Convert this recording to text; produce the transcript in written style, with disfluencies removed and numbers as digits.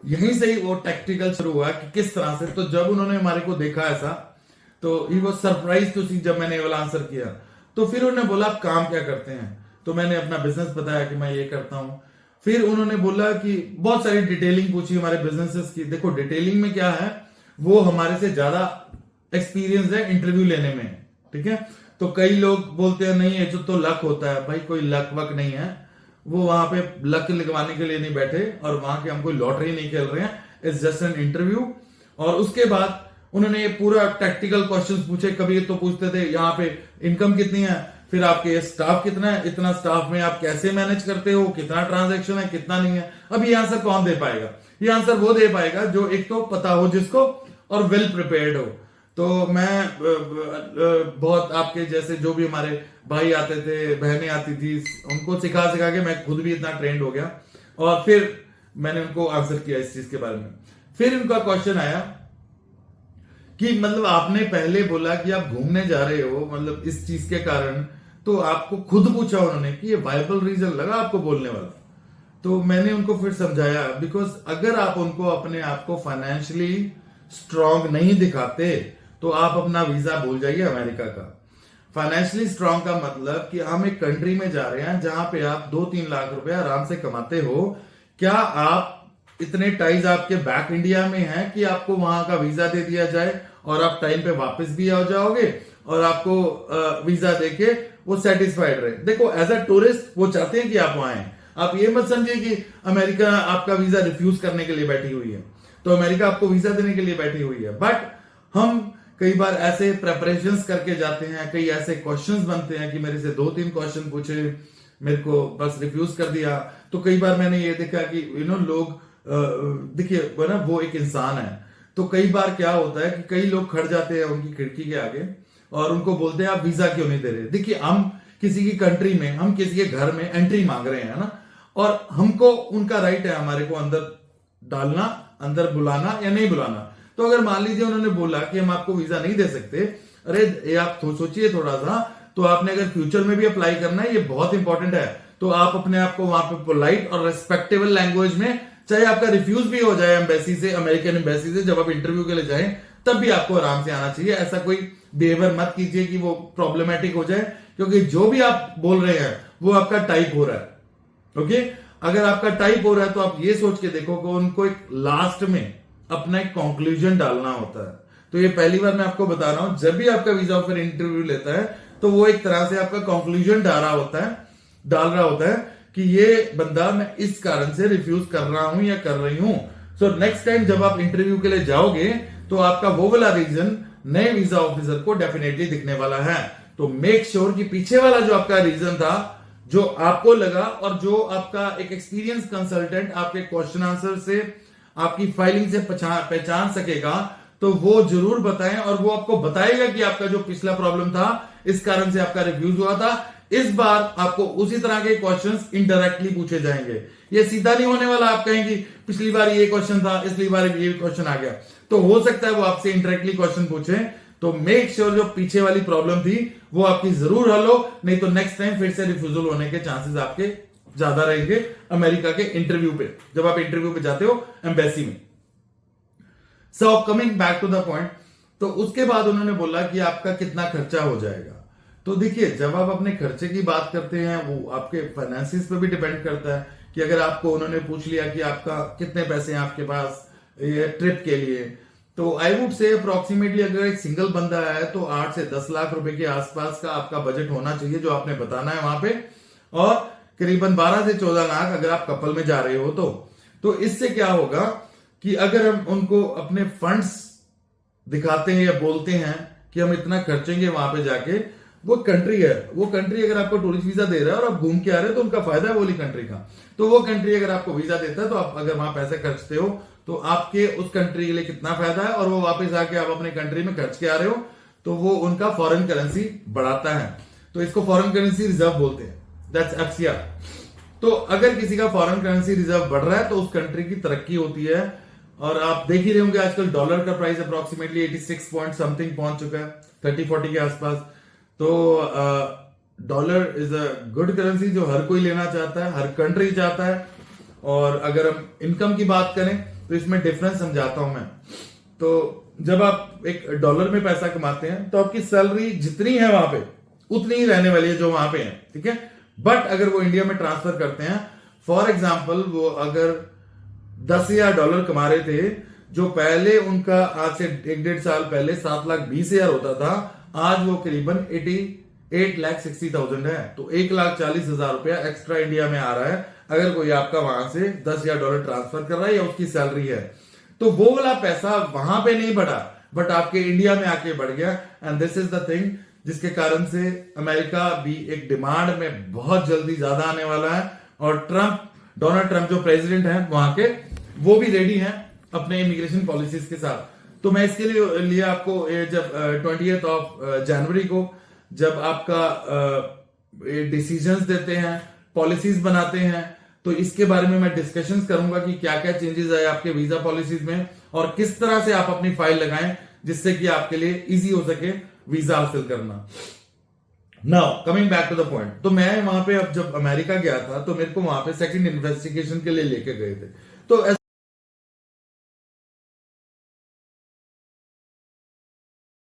यहीं से ही वो टैक्टिकल शुरू हुआ कि किस तरह से। तो जब उन्होंने हमारे को देखा ऐसा, तो ही वो सरप्राइज टू सी जब मैंने ये वाला आंसर किया। तो फिर उन्होंने बोला आप काम क्या करते हैं, तो मैंने अपना बिजनेस बताया कि मैं ये करता हूं। फिर उन्होंने बोला कि बहुत सारी डिटेलिंग पूछी हमारे बिजनेसेस की। देखो डिटेलिंग में क्या है, वो हमारे से ज्यादा एक्सपीरियंस है इंटरव्यू लेने में, ठीक है। तो कई लोग बोलते हैं नहीं ये तो लक होता है, भाई कोई लक वक नहीं है। वो वहां पे लक लगवाने के लिए नहीं बैठे, और वहां के हम कोई लॉटरी नहीं खेल रहे हैं, इट्स जस्ट एन इंटरव्यू। और उसके बाद उन्होंने ये पूरा टैक्टिकल क्वेश्चंस पूछे। कभी तो पूछते थे यहाँ पे इनकम कितनी है, फिर आपके स्टाफ कितना है, इतना स्टाफ में आप कैसे मैनेज करते हो, कितना ट्रांजैक्शन है, कितना नहीं है। अब ये आंसर कौन दे पाएगा? ये आंसर वो दे पाएगा जो एक तो पता हो जिसको, और वेल प्रिपेयर्ड हो। तो मैं बहुत आपके जैसे जो भी हमारे भाई आते थे, बहनें आती थी, उनको सिखा सिखा के मैं खुद भी इतना ट्रेंड हो गया। और फिर मैंने उनको आंसर किया इस चीज के बारे में। फिर उनका क्वेश्चन आया कि मतलब आपने पहले बोला कि आप घूमने जा रहे हो, मतलब इस चीज के कारण, तो आपको खुद पूछा उन्होंने कि ये वायबल रीजन लगा आपको बोलने वाला? तो मैंने उनको फिर समझाया, बिकॉज अगर आप उनको अपने आप को फाइनेंशियली स्ट्रांग नहीं दिखाते तो आप अपना वीजा भूल जाइए अमेरिका का। फाइनेंशियली स्ट्रांग का मतलब कि हम एक कंट्री में जा रहे हैं जहां पे आप 2-3 लाख रुपए आराम से कमाते हो। क्या आप इतने टाइज आपके बैक इंडिया में हैं कि आपको वहां का वीजा दे दिया जाए और आप टाइम पे वापस भी आ जाओगे, और आपको वीजा देके वो सेटिस्फाइड रहे? देखो एज अ टूरिस्ट वो चाहते हैं कि आप वहां आए। आप ये मत समझिए कि अमेरिका आपका वीजा रिफ्यूज करने के लिए बैठी हुई है, तो अमेरिका आपको वीजा देने के लिए बैठी हुई है। बट हम कई बार ऐसे प्रेपरेशंस करके जाते हैं, कई ऐसे क्वेश्चंस बनते हैं कि मेरे से 2-3 क्वेश्चन पूछे, मेरे को बस रिफ्यूज कर दिया। तो कई बार मैंने ये देखा कि लोग देखिए वो ना, वो एक इंसान है। तो कई बार क्या होता है कि कई लोग खड़ जाते हैं उनकी खिड़की के आगे और उनको बोलते हैं आप वीजा क्यों नहीं दे रहे? देखिए हम किसी की कंट्री में, हम किसी के घर में एंट्री मांग रहे हैं ना, और हमको उनका राइट है हमारे को अंदर डालना, अंदर बुलाना या नहीं बुलाना। तो अगर मान लीजिए उन्होंने बोला कि हम आपको वीजा नहीं दे सकते, अरे ये आप सोचिए थोड़ा सा। तो आपने अगर फ्यूचर में भी अप्लाई करना है, ये बहुत इंपॉर्टेंट है, तो आप अपने आप को वहां पे पोलाइट और रेस्पेक्टेबल लैंग्वेज में, चाहे आपका रिफ्यूज भी हो जाए एम्बेसी से, अमेरिकन एम्बेसी से, जब आप इंटरव्यू के लिए जाएं तब भी आपको आराम से आना चाहिए। ऐसा कोई बिहेवियर मत कीजिए कि वो प्रॉब्लमेटिक हो जाए, क्योंकि जो भी आप बोल रहे हैं वो आपका टाइप हो रहा है। ओके, अगर आपका टाइप हो रहा है तो आप ये सोच के देखो कि उनको एक लास्ट में अपना एक कंक्लूजन डालना होता है। तो ये पहली बार मैं आपको बता रहा हूं, जब भी आपका वीजा ऑफर इंटरव्यू लेता है तो वो एक तरह से आपका कंक्लूजन डाल रहा होता है कि ये बंदा मैं इस कारण से रिफ्यूज कर रहा हूं या कर रही हूं। सो नेक्स्ट टाइम जब आप इंटरव्यू के लिए जाओगे तो आपका वो वाला रीजन नए वीजा ऑफिसर को डेफिनेटली दिखने वाला है। तो मेक श्योर कि पीछे वाला जो आपका रीजन था, जो आपको लगा, और जो आपका एक एक्सपीरियंस कंसल्टेंट आपके क्वेश्चन आंसर से, आपकी फाइलिंग से पहचान सकेगा, तो वो जरूर बताएं। और वो आपको बताएगा कि आपका जो पिछला प्रॉब्लम था, इस कारण से आपका रिफ्यूज हुआ था, इस बार आपको उसी तरह के क्वेश्चंस इनडायरेक्टली पूछे जाएंगे। ये सीधा नहीं होने वाला, आप कहेंगे पिछली बार ये क्वेश्चन था, इसलिए बार ये क्वेश्चन आ गया। तो हो सकता है वो आपसे इनडायरेक्टली क्वेश्चन पूछे। तो मेक श्योर जो पीछे वाली प्रॉब्लम थी वो आपकी जरूर हल हो, नहीं तो नेक्स्ट टाइम फिर से रिफ्यूजल होने के चांसेस आपके ज्यादा रहेंगे अमेरिका के इंटरव्यू पे, जब आप इंटरव्यू पे जाते हो एम्बेसी में। So coming back to the point, तो उसके बाद उन्होंने बोला कि आपका कितना खर्चा हो जाएगा। तो देखिए जब आप अपने खर्चे की बात करते हैं, वो आपके फाइनेंसिस पे भी डिपेंड करता है कि अगर आपको उन्होंने पूछ लिया कि आपका कितने पैसे हैं आपके पास ये ट्रिप के लिए, तो आई वुड से अप्रोक्सीमेटली अगर एक सिंगल बंदा है तो 8 से 10 लाख रुपए के आसपास का आपका बजट होना चाहिए जो आपने बताना है वहां पे, और करीबन 12 से 14 लाख अगर आप कपल में जा रहे हो तो इससे क्या होगा कि अगर हम उनको अपने फंड्स दिखाते हैं या बोलते हैं कि हम इतना खर्चेंगे वहां पे जाके, वो कंट्री है, वो कंट्री अगर आपको टूरिस्ट वीजा दे रहा है और आप घूम के आ रहे हो तो उनका फायदा है वाली कंट्री का। तो वो कंट्री अगर आपको वीजा देता है तो आप अगर वहां पैसे खर्चते हो तो आपके उस कंट्री के लिए कितना फायदा है, और वो वापस आके आप अपने कंट्री में खर्च के आ रहे हो तो वो उनका फॉरेन करेंसी बढ़ाता है। तो इसको फॉरेन करेंसी रिजर्व बोलते हैं, दैट्स एफसीआर। तो अगर किसी का फॉरेन करेंसी रिजर्व बढ़ रहा है तो उस कंट्री की तरक्की होती है। और आप देख ही रहे होंगे आजकल डॉलर का प्राइस अप्रोक्सीमेटली 86 पॉइंट समथिंग पहुंच चुका है, 30-40 के आसपास। तो dollar is a good currency जो हर कोई लेना चाहता है, हर कंट्री चाहता है। और अगर हम इनकम की बात करें तो इसमें डिफरेंस समझाता हूं मैं। तो जब आप एक डॉलर में पैसा कमाते हैं तो आपकी सैलरी जितनी है वहां पे उतनी ही रहने वाली है जो वहां पे है, ठीक है। बट अगर वो इंडिया में ट्रांसफर करते हैं, फॉर एग्जाम्पल वो अगर $10,000 कमा रहे थे, जो पहले उनका आज से 1-1.5 साल पहले 7,20,000 होता था, आज वो करीबन 8,60,000 है। तो 1,40,000 रुपया एक्स्ट्रा इंडिया में आ रहा है अगर कोई आपका वहां से $10,000 ट्रांसफर कर रहा है या उसकी सैलरी है। तो वो वाला पैसा वहां पे नहीं बढ़ा, बट आपके इंडिया में आके बढ़ गया। And this is the thing जिसके कारण से अमेरिका भी एक डिमांड में बहुत जल्दी ज्यादा आने वाला है। और डोनाल्ड ट्रंप जो प्रेसिडेंट हैं वहां के, वो भी रेडी हैं अपने इमिग्रेशन पॉलिसीज के साथ। तो मैं इसके लिए आपको जब 20th जनवरी को जब आपका डिसीजंस देते हैं, पॉलिसीज बनाते हैं, तो इसके बारे में मैं डिस्कशंस करूंगा कि क्या क्या चेंजेस आए आपके वीजा पॉलिसीज में और किस तरह से आप अपनी फाइल लगाएं जिससे कि आपके लिए इजी हो सके वीजा हासिल करना। Now coming back to the point, तो मैं वहां पे अब जब अमेरिका गया था तो मेरे को वहां पे सेकंड इन्वेस्टिगेशन के लिए लेके गए थे। तो